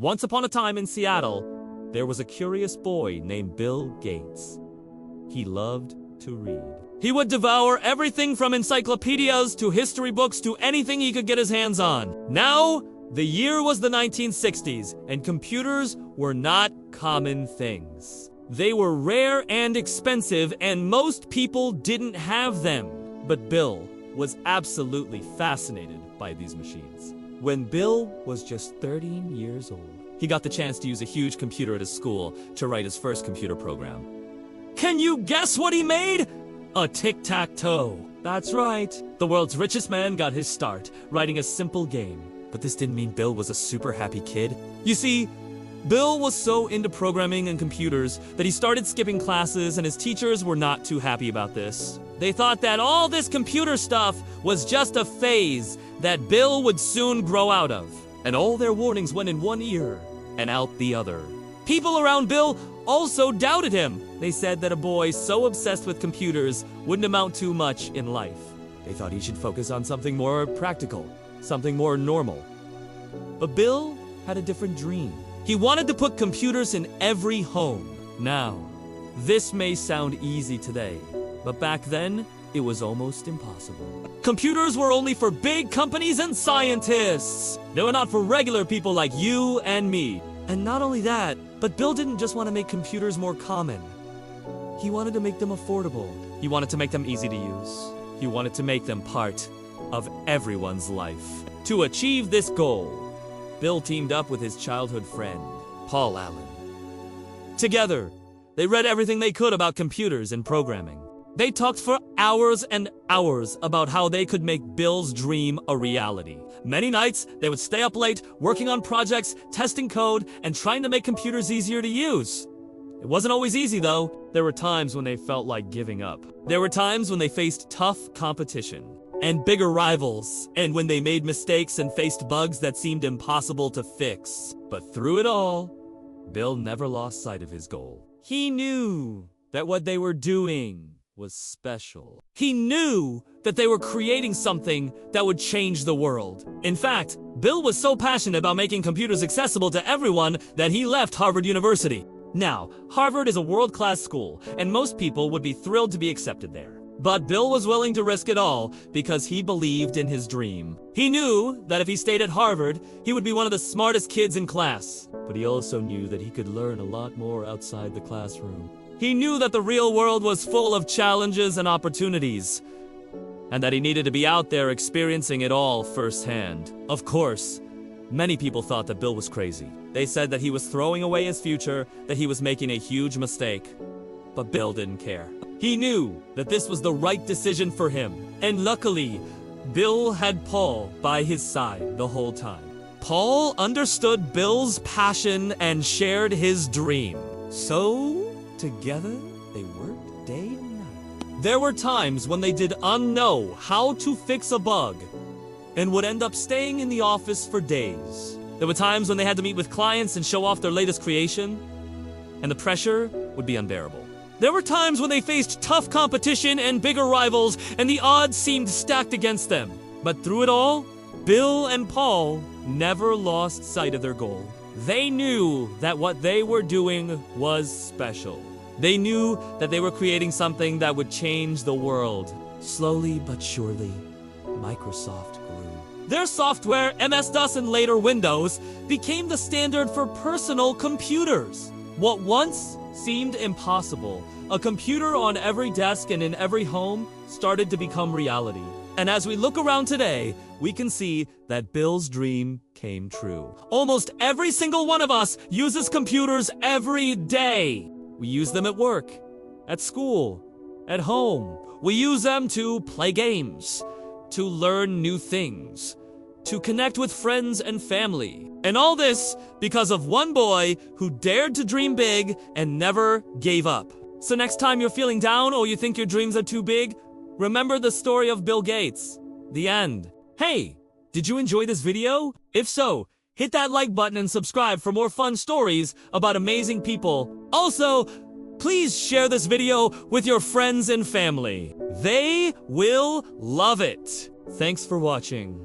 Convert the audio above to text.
Once upon a time in Seattle, there was a curious boy named Bill Gates. He loved to read. He would devour everything from encyclopedias to history books to anything he could get his hands on. Now, the year was the 1960s, and computers were not common things. They were rare and expensive, and most people didn't have them. But Bill was absolutely fascinated by these machines. When Bill was just 13 years old, he got the chance to use a huge computer at his school to write his first computer program. Can you guess what he made? A tic-tac-toe. That's right. The world's richest man got his start writing a simple game. But this didn't mean Bill was a super happy kid. You see, Bill was so into programming and computers that he started skipping classes, and his teachers were not too happy about this. They thought that all this computer stuff was just a phase that Bill would soon grow out of. And all their warnings went in one ear and out the other. People around Bill also doubted him. They said that a boy so obsessed with computers wouldn't amount to much in life. They thought he should focus on something more practical, something more normal. But Bill had a different dream. He wanted to put computers in every home. Now, this may sound easy today, but back then, it was almost impossible. Computers were only for big companies and scientists. They were not for regular people like you and me. And not only that, but Bill didn't just want to make computers more common. He wanted to make them affordable. He wanted to make them easy to use. He wanted to make them part of everyone's life. To achieve this goal, Bill teamed up with his childhood friend, Paul Allen. Together, they read everything they could about computers and programming. They talked for hours and hours about how they could make Bill's dream a reality. Many nights, they would stay up late, working on projects, testing code, and trying to make computers easier to use. It wasn't always easy, though. There were times when they felt like giving up. There were times when they faced tough competition and bigger rivals, and when they made mistakes and faced bugs that seemed impossible to fix. But through it all, Bill never lost sight of his goal. He knew that what they were doing was special. He knew that they were creating something that would change the world. In fact, Bill was so passionate about making computers accessible to everyone that he left Harvard University. Now, Harvard is a world-class school, and most people would be thrilled to be accepted there. But Bill was willing to risk it all because he believed in his dream. He knew that if he stayed at Harvard, he would be one of the smartest kids in class. But he also knew that he could learn a lot more outside the classroom. He knew that the real world was full of challenges and opportunities, and that he needed to be out there experiencing it all firsthand. Of course, many people thought that Bill was crazy. They said that he was throwing away his future, that he was making a huge mistake. But Bill didn't care. He knew that this was the right decision for him. And luckily, Bill had Paul by his side the whole time. Paul understood Bill's passion and shared his dream. So, together, they worked day and night. There were times when they did not know how to fix a bug and would end up staying in the office for days. There were times when they had to meet with clients and show off their latest creation, and the pressure would be unbearable. There were times when they faced tough competition and bigger rivals, and the odds seemed stacked against them. But through it all, Bill and Paul never lost sight of their goal. They knew that what they were doing was special. They knew that they were creating something that would change the world. Slowly but surely, Microsoft grew. Their software, MS-DOS and later Windows, became the standard for personal computers. What once seemed impossible, a computer on every desk and in every home, started to become reality. And as we look around today, we can see that Bill's dream came true. Almost every single one of us uses computers every day. We use them at work, at school, at home. We use them to play games, to learn new things, to connect with friends and family. And all this because of one boy who dared to dream big and never gave up. So next time you're feeling down or you think your dreams are too big, remember the story of Bill Gates. The end. Hey, did you enjoy this video? If so, hit that like button and subscribe for more fun stories about amazing people. Also, please share this video with your friends and family. They will love it. Thanks for watching.